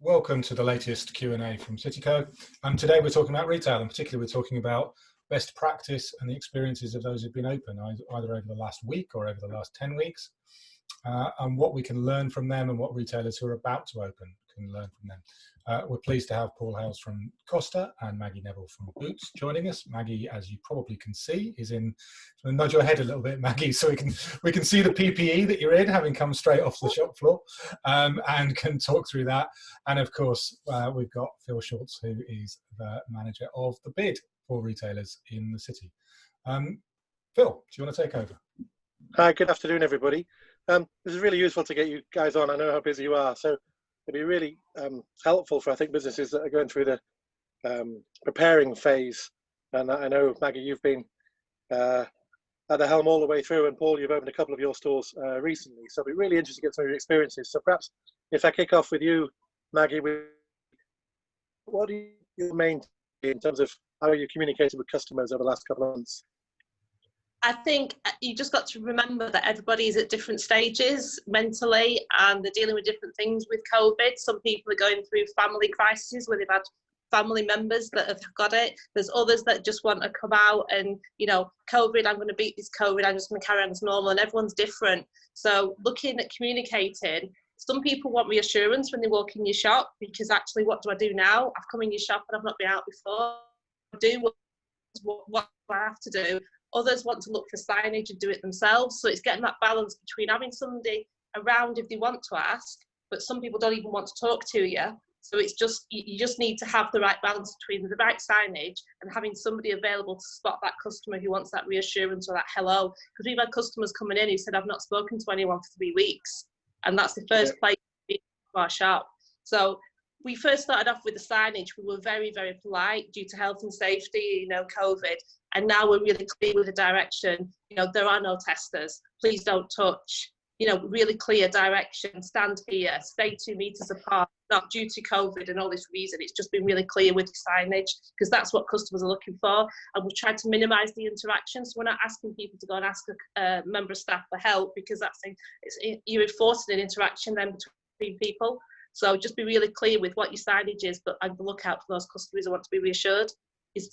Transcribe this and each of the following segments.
Welcome to the latest Q&A from CityCo. Today we're talking about retail, and particularly we're talking about best practice and the experiences of those who've been open, either over the last week or over the last 10 weeks, and what we can learn from them and what retailers who are about to open can learn from them. We're pleased to have Hales from Costa and Maggie Neville from Boots joining us. Maggie, as you probably can see, is in. So nod your head a little bit, Maggie, so we can see the PPE that you're in, having come straight off the shop floor, and can talk through that. And of course, we've got Phil Schultz, who is the manager of the bid for retailers in the city. Phil, do you want to take over? Hi, good afternoon, everybody. This is really useful to get you guys on. I know how busy you are, so it'd be really helpful for, I think, businesses that are going through the preparing phase. And I know, Maggie, you've been at the helm all the way through, and Paul, you've opened a couple of your stores recently. So it'd be really interesting to get some of your experiences. So perhaps if I kick off with you, Maggie, what are your main in terms of how you communicated with customers over the last couple of months? I think you just got to remember that everybody is at different stages mentally, and they're dealing with different things with COVID. Some people are going through family crises where they've had family members that have got it. There's others that just want to come out and, you know, COVID, I'm going to beat this COVID, I'm just going to carry on as normal, and everyone's different. So looking at communicating, some people want reassurance when they walk in your shop, because actually, what do I do now? I've come in your shop and I've not been out before. I do what I have to do. Others want to look for signage and do it themselves. So it's getting that balance between having somebody around if they want to ask, but some people don't even want to talk to you. So it's just, you just need to have the right balance between the right signage and having somebody available to spot that customer who wants that reassurance or that hello. Because we've had customers coming in who said, I've not spoken to anyone for 3 weeks. And that's the first place to our shop. So we first started off with the signage. We were very, very polite due to health and safety, you know, COVID. And now we're really clear with the direction. You know, there are no testers. Please don't touch. You know, really clear direction. Stand here. Stay 2 meters apart. Not due to COVID and all this reason. It's just been really clear with the signage, because that's what customers are looking for. And we've tried to minimise the interaction. So we're not asking people to go and ask a member of staff for help, because that's you're enforcing an interaction then between people. So just be really clear with what your signage is, but on the lookout for those customers who want to be reassured.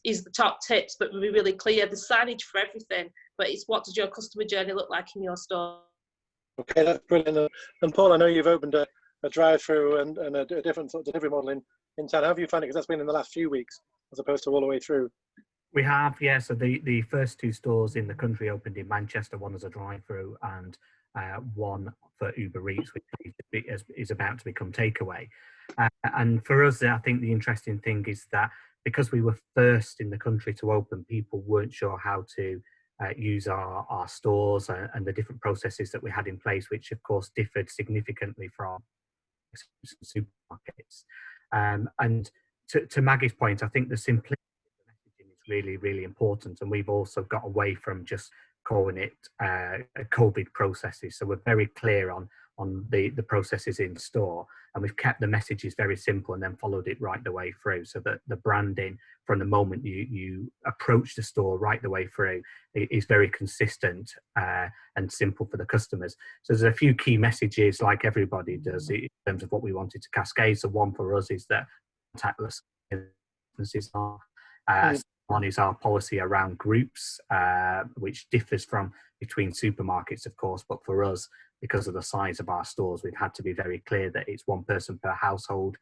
Is the top tips, but be really clear. The signage for everything, but it's what does your customer journey look like in your store? Okay, that's brilliant. And Paul, I know you've opened a drive-through and a different sort of delivery model in town. How have you found it? Because that's been in the last few weeks, as opposed to all the way through. We have, yeah. So the first 2 stores in the country opened in Manchester, one as a drive-through and one for Uber Eats, which is about to become takeaway. And for us, I think the interesting thing is that because we were first in the country to open, people weren't sure how to use our stores and the different processes that we had in place, which of course differed significantly from supermarkets. And to Maggie's point, I think the simplicity of the messaging is really, really important. And we've also got away from just calling it COVID processes. So we're very clear on the processes in store, and we've kept the messages very simple and then followed it right the way through, so that the branding from the moment you approach the store right the way through is very consistent and simple for the customers. So there's a few key messages, like everybody does, in terms of what we wanted to cascade. So one for us is that contactless businesses are one is our policy around groups, which differs from between supermarkets, of course, but for us, because of the size of our stores, we've had to be very clear that it's 1 person per household,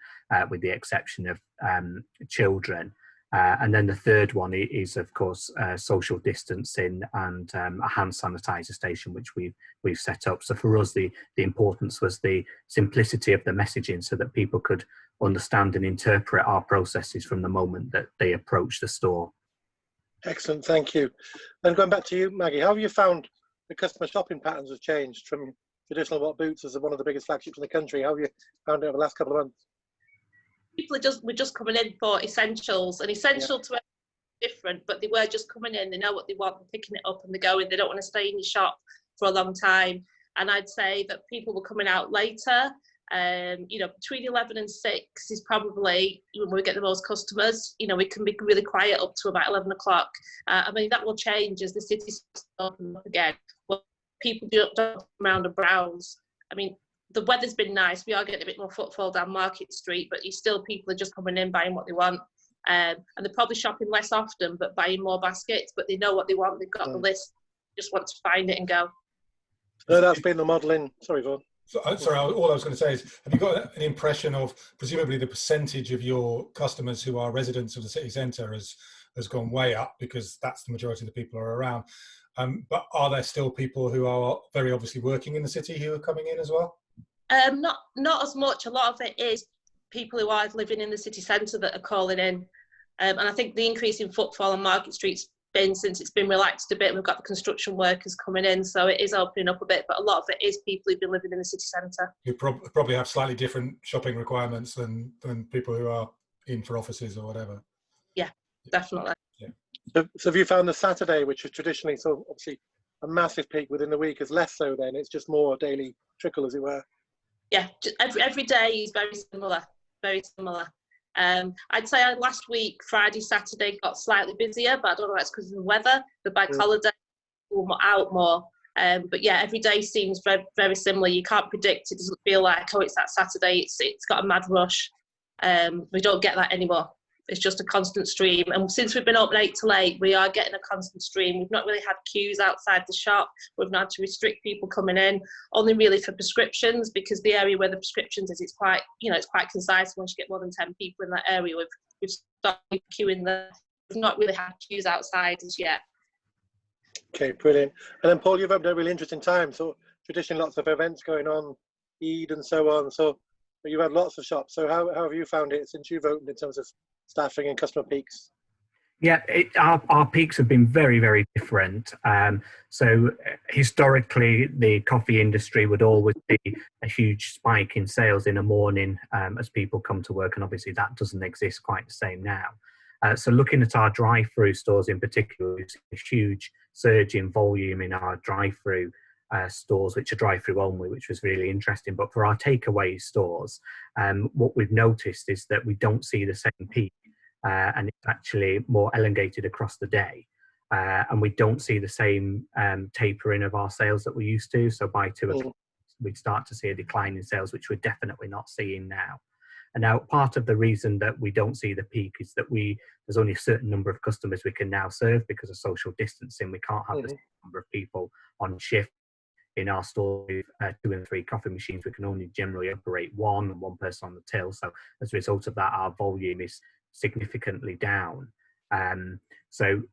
with the exception of children. And then the third one is, of course, social distancing and a hand sanitizer station, which we've set up. So for us, the importance was the simplicity of the messaging, so that people could understand and interpret our processes from the moment that they approach the store. Excellent, thank you. And going back to you, Maggie, how have you found the customer shopping patterns have changed from traditional what Boots is one of the biggest flagships in the country? How have you found it over the last couple of months? People were just coming in for essentials, and essential to different, but they were just coming in, they know what they want, they're picking it up and they're going. They don't want to stay in your shop for a long time. And I'd say that people were coming out later. You know, between 11 and 6 is probably when we get the most customers. You know, we can be really quiet up to about 11 o'clock. I mean, that will change as the city opens up again. Well, people don't come around and browse. I mean, the weather's been nice. We are getting a bit more footfall down Market Street, but people are just coming in, buying what they want. And they're probably shopping less often, but buying more baskets, but they know what they want. They've got the list, just want to find it and go. No, that's been the modelling. Sorry, Vaughan. Sorry, all I was going to say is, have you got an impression of presumably the percentage of your customers who are residents of the city centre has gone way up because that's the majority of the people are around. But are there still people who are very obviously working in the city who are coming in as well? Not as much. A lot of it is people who are living in the city centre that are calling in. And I think the increase in footfall on Market Street's been since it's been relaxed a bit. We've got the construction workers coming in, so it is opening up a bit. But a lot of it is people who've been living in the city centre. Who probably have slightly different shopping requirements than people who are in for offices or whatever. Yeah, definitely. Yeah. So have you found the Saturday, which is traditionally so obviously a massive peak within the week, is less so then? It's just more daily trickle, as it were? Yeah, every day is very similar, very similar. I'd say last week, Friday, Saturday got slightly busier, but I don't know if that's because of the weather. The bank holiday, people were out more. But yeah, every day seems very, very similar. You can't predict. It doesn't feel like, oh, it's that Saturday. It's got a mad rush. We don't get that anymore. It's just a constant stream. And since we've been open 8 till 8, we are getting a constant stream. We've not really had queues outside the shop. We've not had to restrict people coming in, only really for prescriptions, because the area where the prescriptions is, it's quite concise. Once you get more than 10 people in that area, we've started queuing there. We've not really had queues outside as yet. Okay, brilliant. And then Paul, you've opened a really interesting time. So traditionally lots of events going on, Eid and so on. So you've had lots of shops. So how have you found it since you've opened in terms of staffing and customer peaks? Yeah, our peaks have been very, very different. So historically, the coffee industry would always see a huge spike in sales in the morning as people come to work, and obviously that doesn't exist quite the same now. So looking at our drive-through stores in particular, we've seen a huge surge in volume in our drive-through stores, which are drive-through only, which was really interesting. But for our takeaway stores, what we've noticed is that we don't see the same peak, and it's actually more elongated across the day. And we don't see the same tapering of our sales that we used to. So by 2 o'clock, we'd start to see a decline in sales, which we're definitely not seeing now. And now part of the reason that we don't see the peak is that there's only a certain number of customers we can now serve because of social distancing. We can't have the same number of people on shift in our store with 2 and 3 coffee machines. We can only generally operate one and one person on the till. So as a result of that, our volume is significantly down. So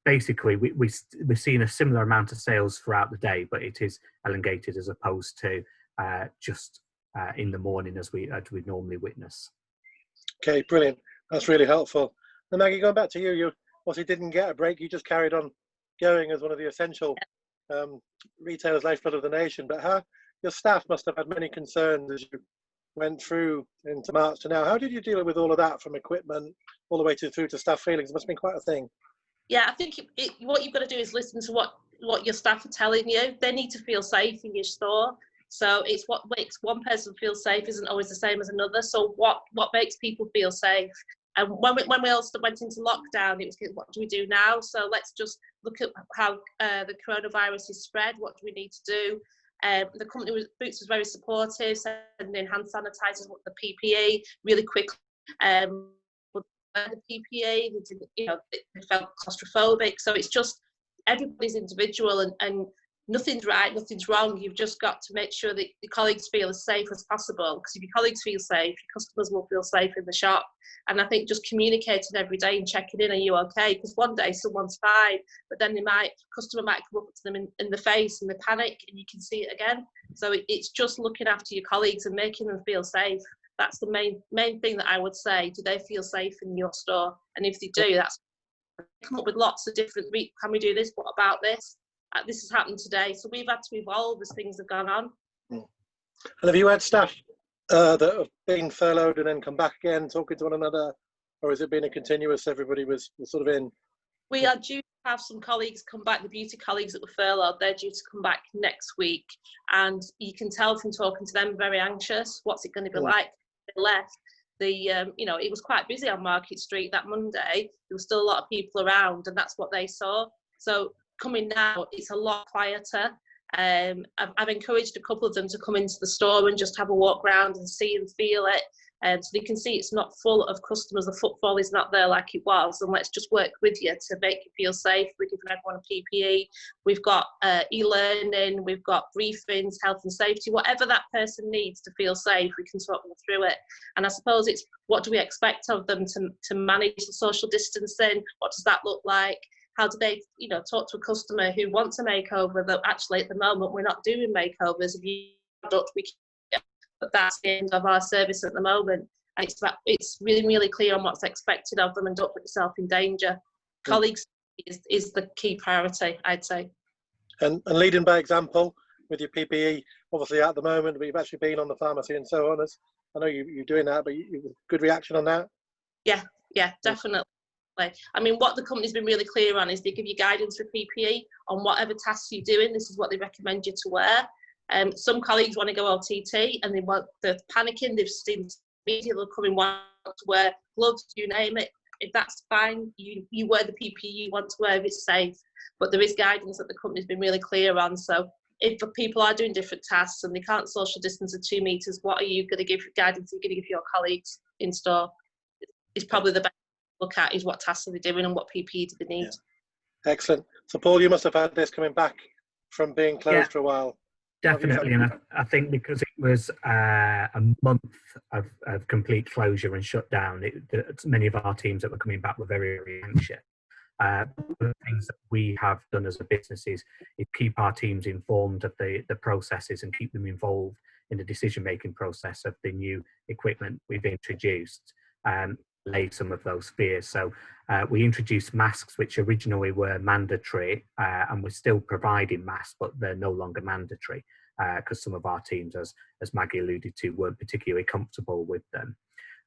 basically we're seeing a similar amount of sales throughout the day, but it is elongated as opposed to just in the morning as we normally witness. Okay, brilliant. That's really helpful. And Maggie, going back to you obviously didn't get a break. You just carried on going as one of the essential retailers, lifeblood of the nation. But your staff must have had many concerns as you went through into March to now. How did you deal with all of that, from equipment all the way through to staff feelings? It must have been quite a thing. Yeah, I think what you've got to do is listen to what your staff are telling you. They need to feel safe in your store. So it's what makes one person feel safe isn't always the same as another. So what makes people feel safe? And when we all went into lockdown, it was, what do we do now? So let's just look at how the coronavirus is spread. What do we need to do? The company Boots was very supportive, sending hand sanitizers, the PPE really quickly. The PPE, they felt claustrophobic. So it's just everybody's individual, and nothing's right, nothing's wrong. You've just got to make sure that your colleagues feel as safe as possible, because if your colleagues feel safe, your customers will feel safe in the shop. And I think just communicating every day and checking in, are you okay? Because one day someone's fine, but then customer might come up to them in the face and they panic, and you can see it again. So it's just looking after your colleagues and making them feel safe. That's the main thing that I would say. Do they feel safe in your store? And if they do, that's come up with lots of different, can we do this? What about this? This has happened today. So we've had to evolve as things have gone on. And have you had staff that have been furloughed and then come back again, talking to one another? Or has it been a continuous, everybody was sort of in? We are due to have some colleagues come back, the beauty colleagues that were furloughed, they're due to come back next week. And you can tell from talking to them, very anxious. What's it going to be like? They left. It was quite busy on Market Street that Monday. There was still a lot of people around, and that's what they saw. So coming now, it's a lot quieter. I've encouraged a couple of them to come into the store and just have a walk around and see and feel it. So they can see it's not full of customers, the footfall is not there like it was, and let's just work with you to make you feel safe. We're giving everyone a PPE, we've got e-learning, we've got briefings, health and safety, whatever that person needs to feel safe, we can talk them through it. And I suppose it's, what do we expect of them to manage the social distancing? What does that look like? How do they, talk to a customer who wants a makeover that actually at the moment we're not doing makeovers. If you product, we can, but that's the end of our service at the moment. And it's really, really clear on what's expected of them, and don't put yourself in danger. Colleagues is the key priority, I'd say. And leading by example with your PPE, obviously at the moment, but you've actually been on the pharmacy and so on. I know you're doing that, but good reaction on that? Yeah, definitely. I mean, what the company's been really clear on is they give you guidance for PPE on whatever tasks you're doing. This is what they recommend you to wear. Some colleagues want to go OTT and they're panicking. They've seen media, they'll come and want to wear gloves, you name it. If that's fine, you wear the PPE you want to wear if it's safe. But there is guidance that the company's been really clear on. So if people are doing different tasks and they can't social distance at 2 meters, what are you going to give guidance? Are you going to give your colleagues in store? It's probably the best look at is what tasks are they doing and what PPE do they need. Yeah. Excellent. So Paul, you must have had this coming back from being closed for a while. Definitely, and I think because it was a month of complete closure and shutdown, many of our teams that were coming back were very, very anxious. One of the things that we have done as a business is keep our teams informed of the processes and keep them involved in the decision-making process of the new equipment we've introduced. Lay some of those fears. So we introduced masks, which originally were mandatory, and we're still providing masks, but they're no longer mandatory because some of our teams, as Maggie alluded to, weren't particularly comfortable with them.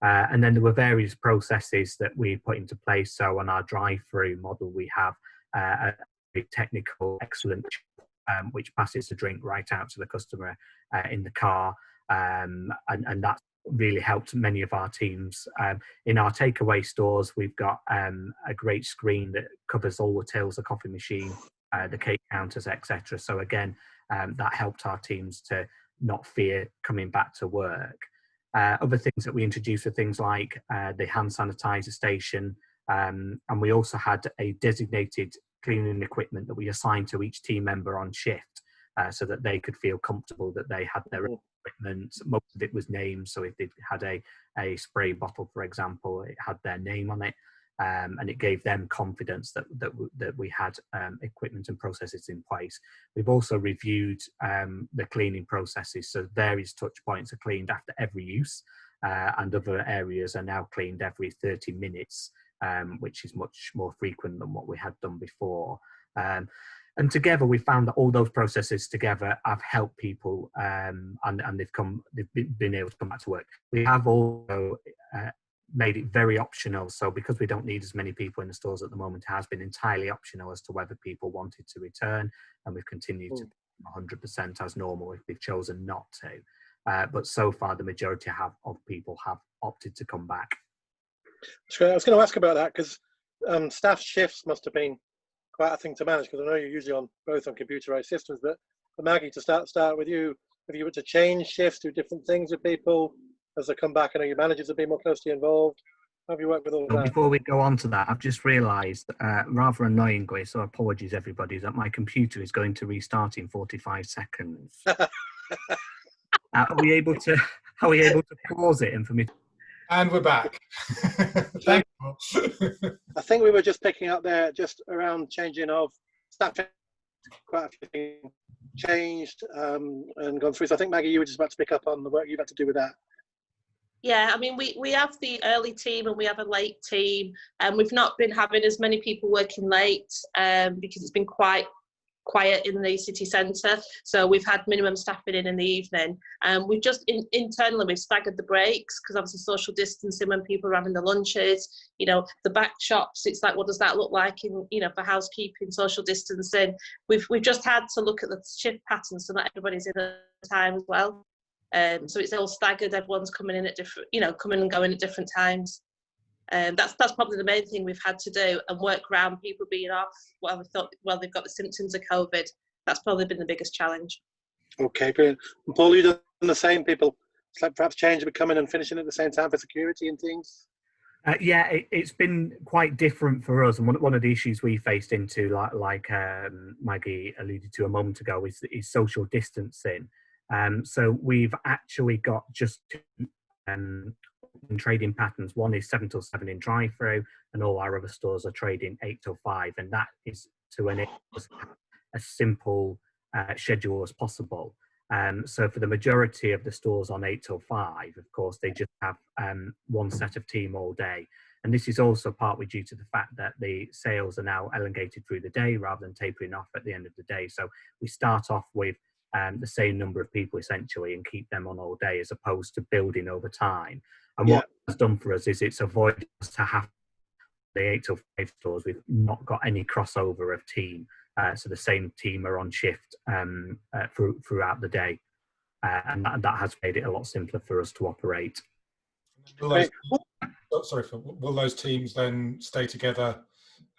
And then there were various processes that we put into place. So on our drive-through model, we have a very technical, excellent, which passes the drink right out to the customer in the car, and that's really helped many of our teams. In our takeaway stores, we've got a great screen that covers all the tills, the coffee machine, the cake counters, etc. So again, that helped our teams to not fear coming back to work. Other things that we introduced are things like the hand sanitizer station, and we also had a designated cleaning equipment that we assigned to each team member on shift, so that they could feel comfortable that they had their equipment. Most of it was named, so if they had a spray bottle, for example, it had their name on it, and it gave them confidence that we had equipment and processes in place. We've also reviewed the cleaning processes, so various touch points are cleaned after every use, and other areas are now cleaned every 30 minutes, which is much more frequent than what we had done before. And together, we found that all those processes together have helped people, and they've been able to come back to work. We have also made it very optional. So because we don't need as many people in the stores at the moment, it has been entirely optional as to whether people wanted to return, and we've continued to 100% as normal if they've chosen not to. But so far, the majority of people have opted to come back. I was going to ask about that because staff shifts must have been quite a thing to manage, because I know you're usually both on computerized systems. But for Maggie, to start with you, if you were to change shifts, do different things with people as they come back, I know your managers have been more closely involved. How have you worked with all of that? Before we go on to that, I've just realised, rather annoyingly, so apologies everybody, that my computer is going to restart in 45 seconds. Are we able to pause it and for me? And we're back. Thank you. I think we were just picking up there just around changing of staff. Quite a few things changed and gone through. So I think, Maggie, you were just about to pick up on the work you've had to do with that. Yeah, I mean, we have the early team and we have a late team, and we've not been having as many people working late because it's been quite quiet in the city centre. So we've had minimum staffing in the evening. We've just internally we've staggered the breaks, because obviously social distancing when people are having the lunches, the back shops, it's like, what does that look like in, for housekeeping, social distancing. We've just had to look at the shift patterns so that everybody's in at a time as well. So it's all staggered. Everyone's coming in at different, coming and going at different times. That's probably the main thing we've had to do, and work around people being off while they've got the symptoms of COVID. That's probably been the biggest challenge. Okay, brilliant. And Paul, you've done the same, people perhaps change but coming and finishing at the same time for security and things? Yeah, it's been quite different for us, and one of the issues we faced into, like Maggie alluded to a moment ago, is social distancing. So we've actually got just two trading patterns. One is 7 till 7 in drive-through, and all our other stores are trading 8 till 5, and that is to enable us to have a simple schedule as possible. So for the majority of the stores on 8 till 5, of course, they just have one set of team all day. And this is also partly due to the fact that the sales are now elongated through the day rather than tapering off at the end of the day. So we start off with the same number of people essentially and keep them on all day, as opposed to building over time. And what it's done for us is it's avoided us to have the 8 till 5 stores. We've not got any crossover of team. So the same team are on shift throughout the day, and that has made it a lot simpler for us to operate. Will those teams then stay together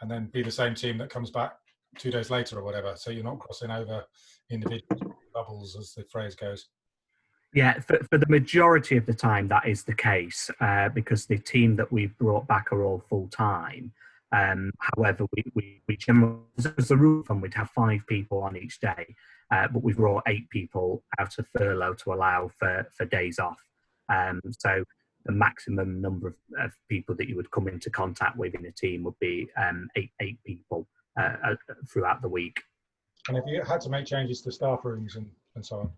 and then be the same team that comes back 2 days later or whatever? So you're not crossing over individual bubbles, as the phrase goes. Yeah, for the majority of the time that is the case, because the team that we've brought back are all full time. However, we generally, as a rule of thumb, we'd have 5 people on each day, but we've brought 8 people out of furlough to allow for days off. So the maximum number of people that you would come into contact with in a team would be 8 people throughout the week. And have you had to make changes to staff rooms and so on?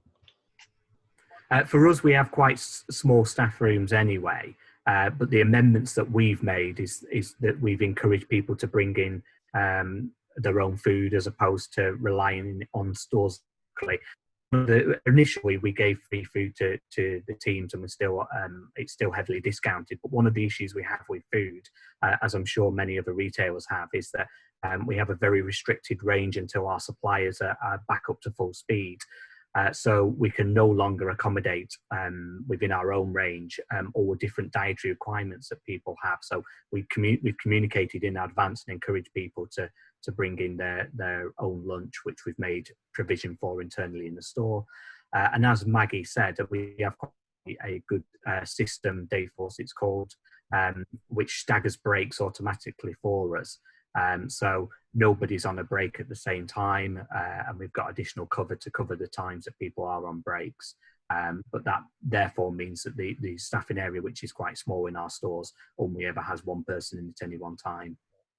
For us, we have quite small staff rooms anyway. But the amendments that we've made is that we've encouraged people to bring in their own food as opposed to relying on stores locally. Initially, we gave free food to the teams, and it's still heavily discounted. But one of the issues we have with food, as I'm sure many other retailers have, is that we have a very restricted range until our suppliers are back up to full speed. So we can no longer accommodate within our own range all the different dietary requirements that people have. So we've communicated in advance and encouraged people to bring in their own lunch, which we've made provision for internally in the store. And as Maggie said, we have a good system, Dayforce it's called, which staggers breaks automatically for us. So nobody's on a break at the same time, and we've got additional cover to cover the times that people are on breaks. But that therefore means that the staffing area, which is quite small in our stores, only ever has one person in at any one time.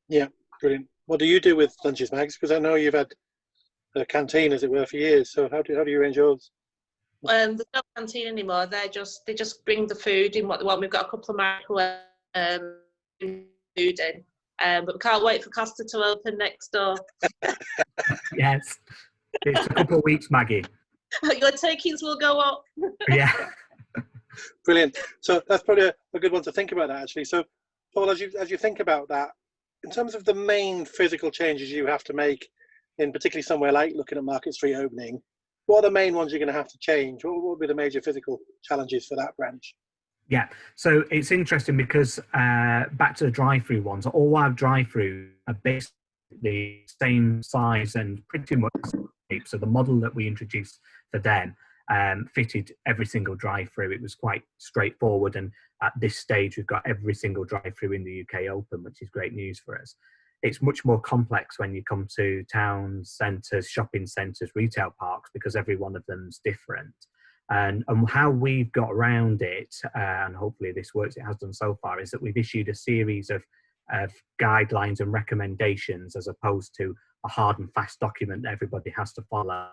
Yeah, brilliant. What do you do with lunches, Mags? Because I know you've had a canteen, as it were, for years. So how do you arrange yours? There's no canteen anymore. They just bring the food in what they want. We've got a couple of microwave food in. But we can't wait for Costa to open next door. Yes, it's a couple of weeks, Maggie. Your takings will go up. Yeah. Brilliant. So that's probably a good one to think about, that, actually. So, Paul, as you think about that, in terms of the main physical changes you have to make, in particularly somewhere like looking at Market Street opening, what are the main ones you're going to have to change? What will be the major physical challenges for that branch? Yeah, so it's interesting because back to the drive-through ones, all our drive-through are basically the same size and pretty much the same shape. So the model that we introduced for them fitted every single drive-through. It was quite straightforward, and at this stage we've got every single drive-through in the UK open, which is great news for us. It's much more complex when you come to town centres, shopping centres, retail parks, because every one of them's different. And how we've got around it, and hopefully this works, it has done so far, is that we've issued a series of guidelines and recommendations as opposed to a hard and fast document that everybody has to follow.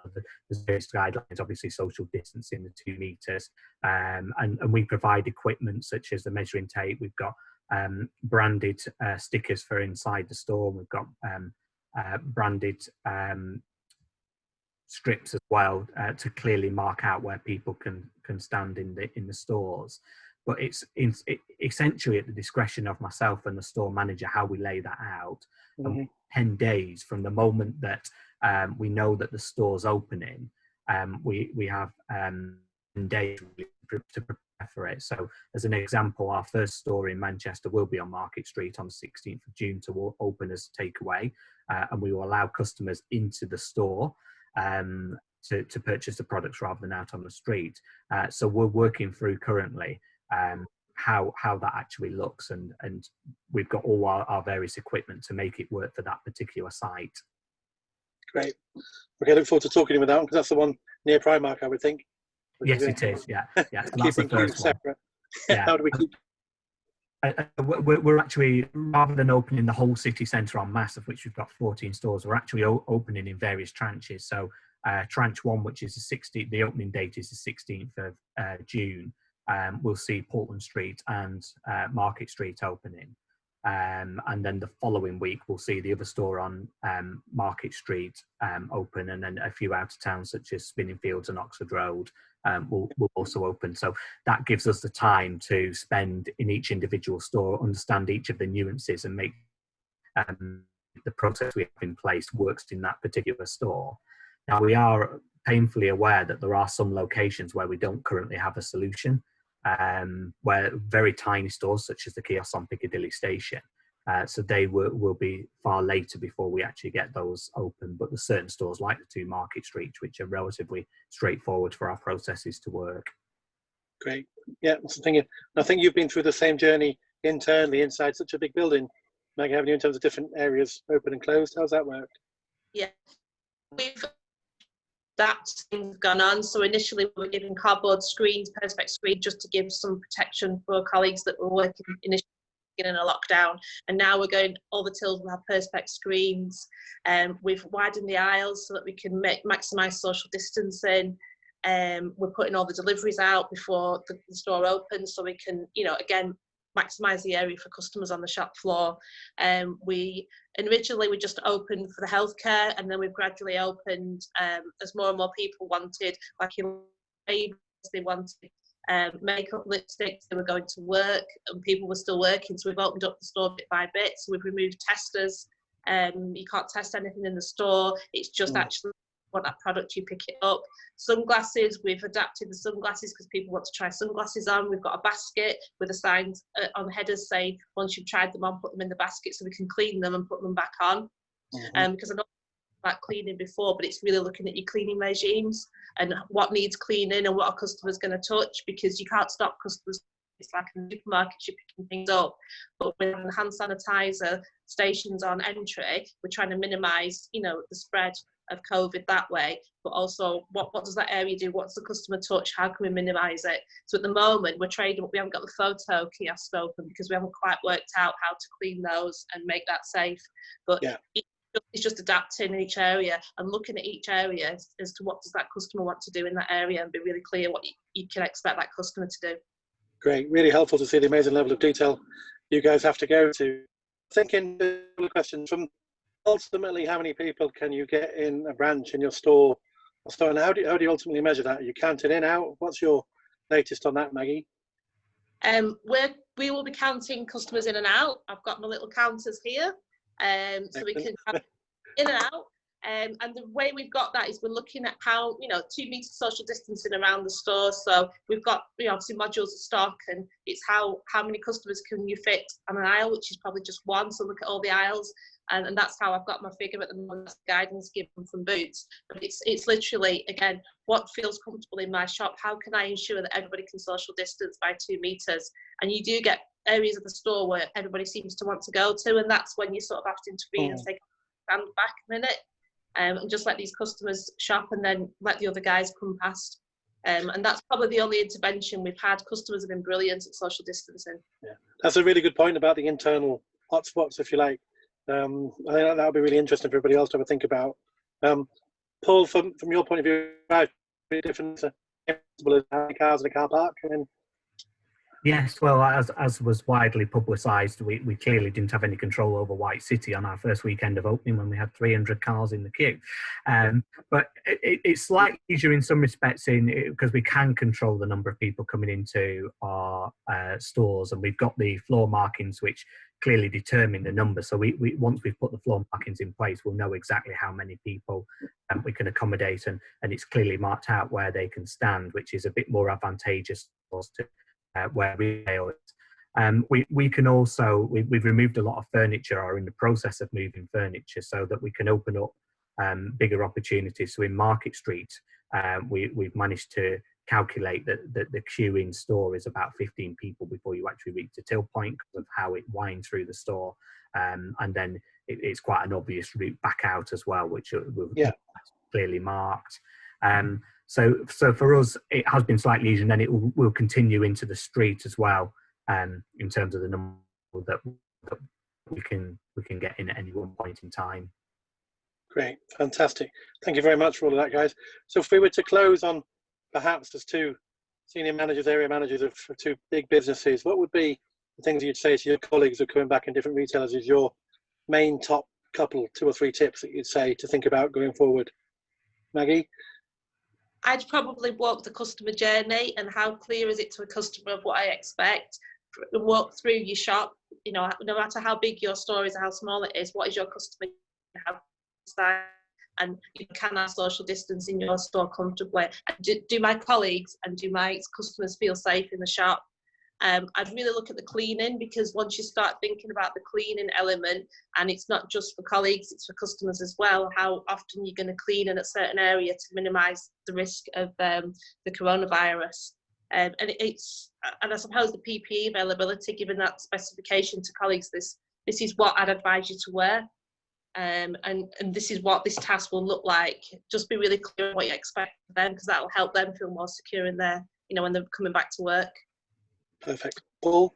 There's various guidelines, obviously social distancing, the 2 meters, and we provide equipment such as the measuring tape. We've got branded stickers for inside the store. We've got branded strips as well to clearly mark out where people can stand in the stores. But it's essentially at the discretion of myself and the store manager how we lay that out. Mm-hmm. And 10 days from the moment that we know that the store's opening, we have 10 days to prepare for it. So as an example, our first store in Manchester will be on Market Street on the 16th of June to open as takeaway, and we will allow customers into the store. to purchase the products rather than out on the street. So we're working through currently how that actually looks, and we've got all our various equipment to make it work for that particular site. Great. Okay, look forward to talking about that one, because that's the one near Primark, I would think. Yes, it is. Yeah, yeah. So that's the Keeping first one. separate. Yeah. How do we keep? We're actually, rather than opening the whole city centre en masse, of which we've got 14 stores, we're actually opening in various tranches. So tranche 1, which is the opening date is the 16th of June. We'll see Portland Street and Market Street opening. And then the following week, we'll see the other store on Market Street open, and then a few out of town, such as Spinning Fields and Oxford Road, will also open. So that gives us the time to spend in each individual store, understand each of the nuances, and make the process we have in place works in that particular store. Now, we are painfully aware that there are some locations where we don't currently have a solution, where very tiny stores, such as the kiosks on Piccadilly Station, so they will be far later before we actually get those open. But there's certain stores like the 2 Market Street, which are relatively straightforward for our processes to work. Great. Yeah, that's the thing. I think you've been through the same journey internally inside such a big building, Maggie, haven't you, in terms of different areas open and closed? How's that worked? Yeah, that's gone on. So initially we were giving cardboard screens, perspex screens, just to give some protection for colleagues that were working initially in a lockdown, and now we're going all the tills will have perspex screens. We've widened the aisles so that we can maximise social distancing. We're putting all the deliveries out before the store opens, so we can, again, maximise the area for customers on the shop floor. Originally we just opened for the healthcare, and then we've gradually opened as more and more people wanted, like they wanted makeup, lipsticks, they were going to work and people were still working, so we've opened up the store bit by bit. So we've removed testers. You can't test anything in the store, it's just actually want that product, you pick it up. Sunglasses, we've adapted the sunglasses because people want to try sunglasses on. We've got a basket with a sign on the headers say, once you've tried them on, put them in the basket, so we can clean them and put them back on. Because I know about cleaning before, but it's really looking at your cleaning regimes and what needs cleaning and what a customer's going to touch, because you can't stop customers. It's like in the supermarket, you're picking things up, but with the hand sanitizer stations on entry, we're trying to minimise, the spread of COVID that way, but also what does that area do? What's the customer touch? How can we minimise it? So at the moment we're trading, we haven't got the photo kiosk open because we haven't quite worked out how to clean those and make that safe. But it's just adapting each area and looking at each area as to what does that customer want to do in that area, and be really clear what you can expect that customer to do. Great, really helpful to see the amazing level of detail you guys have to go to. Thinking a questions from ultimately, how many people can you get in a branch in your store? And how do you ultimately measure that? Are you counting in, out? What's your latest on that, Maggie? We will be counting customers in and out. I've got my little counters here, so we can have in and out. And the way we've got that is we're looking at how, 2 meters social distancing around the store. So we've got, obviously modules of stock, and it's how many customers can you fit on an aisle, which is probably just one. So look at all the aisles. And that's how I've got my figure at the moment. That's guidance given from Boots. But it's literally, again, what feels comfortable in my shop. How can I ensure that everybody can social distance by 2 meters? And you do get areas of the store where everybody seems to want to go to, and that's when you sort of have to intervene and say, stand back a minute, and just let these customers shop, and then let the other guys come past. And that's probably the only intervention we've had. Customers have been brilliant at social distancing. Yeah, that's a really good point about the internal hotspots, if you like. I think that would be really interesting for everybody else to have a think about. Paul, from your point of view, very different to how many cars in a car park. Yes, well, as was widely publicised, we clearly didn't have any control over White City on our first weekend of opening when we had 300 cars in the queue. But it's slightly easier in some respects because we can control the number of people coming into our stores, and we've got the floor markings which clearly determine the number. So we once we've put the floor markings in place, we'll know exactly how many people we can accommodate, and it's clearly marked out where they can stand, which is a bit more advantageous to where retail is. We can also, we've removed a lot of furniture, or in the process of moving furniture, so that we can open up bigger opportunities. So in Market Street, we've managed to calculate that the queue in store is about 15 people before you actually reach the till point because of how it winds through the store. And then it's quite an obvious route back out as well, which we've clearly marked. So for us, it has been slightly easier, and then it will continue into the street as well, in terms of the number that we can get in at any one point in time. Great, fantastic. Thank you very much for all of that, guys. So if we were to close on, perhaps as two senior managers, area managers of two big businesses, what would be the things you'd say to your colleagues who are coming back in different retailers as your main top couple, 2 or 3 tips that you'd say to think about going forward? Maggie? I'd probably walk the customer journey and how clear is it to a customer of what I expect. Walk through your shop, you know, no matter how big your store is or how small it is, what is your customer style, and you can have social distance in your store comfortably. Do my colleagues and do my customers feel safe in the shop? I'd really look at the cleaning, because once you start thinking about the cleaning element, and it's not just for colleagues, it's for customers as well, how often you're going to clean in a certain area to minimise the risk of the coronavirus. And I suppose the PPE availability, given that specification to colleagues, this is what I'd advise you to wear. And this is what this task will look like. Just be really clear on what you expect of them, because that will help them feel more secure in their, you know, when they're coming back to work. Perfect. Paul?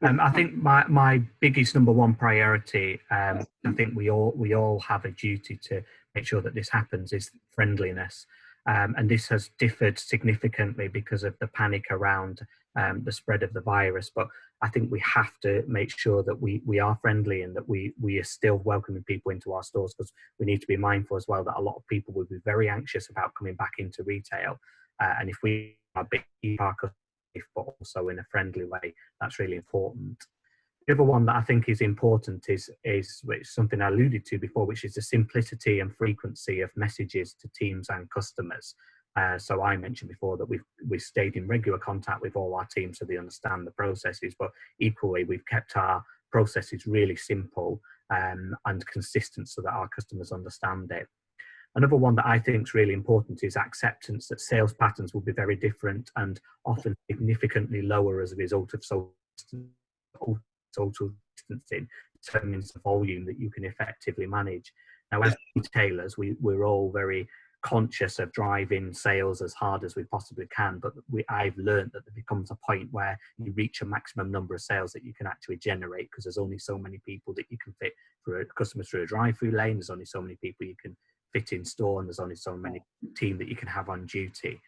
I think my biggest number one priority, I think we all have a duty to make sure that this happens, is friendliness. And this has differed significantly because of the panic around the spread of the virus. But I think we have to make sure that we are friendly and that we are still welcoming people into our stores, because we need to be mindful as well that a lot of people will be very anxious about coming back into retail. And if we are keep our customers safe, but also in a friendly way, that's really important. The other one that I think is important is something I alluded to before, which is the simplicity and frequency of messages to teams and customers. So I mentioned before that we've stayed in regular contact with all our teams so they understand the processes, but equally we've kept our processes really simple and consistent so that our customers understand it. Another one that I think is really important is acceptance that sales patterns will be very different and often significantly lower as a result of social distancing, determines the volume that you can effectively manage. Now, as retailers, we're all very conscious of driving sales as hard as we possibly can, but I've learned that there becomes a point where you reach a maximum number of sales that you can actually generate, because there's only so many people that you can fit for a customer through a drive-through lane, there's only so many people you can fit in store, and there's only so many team that you can have on duty.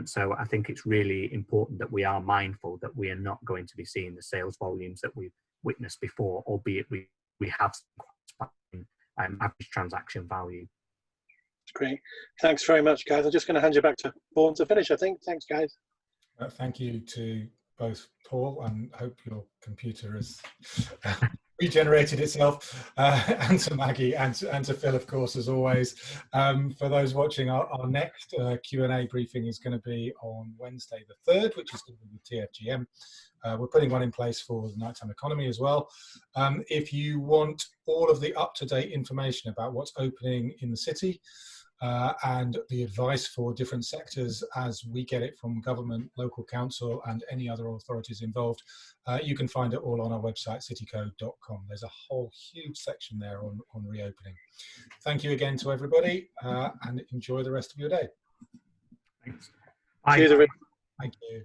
So I think it's really important that we are mindful that we are not going to be seeing the sales volumes that we've witnessed before, albeit we have some average transaction value. Great. Thanks very much, guys. I'm just going to hand you back to Vaughan to finish, I think. Thanks, guys. Thank you to both Paul, and hope your computer has regenerated itself, and to Maggie, and to Phil, of course, as always. For those watching, our next Q&A briefing is going to be on Wednesday the 3rd, which is going to be with TFGM. We're putting one in place for the nighttime economy as well. If you want all of the up-to-date information about what's opening in the city, and the advice for different sectors as we get it from government, local council and any other authorities involved, you can find it all on our website, cityco.com. There's a whole huge section there on reopening. Thank you again to everybody, and enjoy the rest of your day. Thanks. Cheers, everybody. Thank you.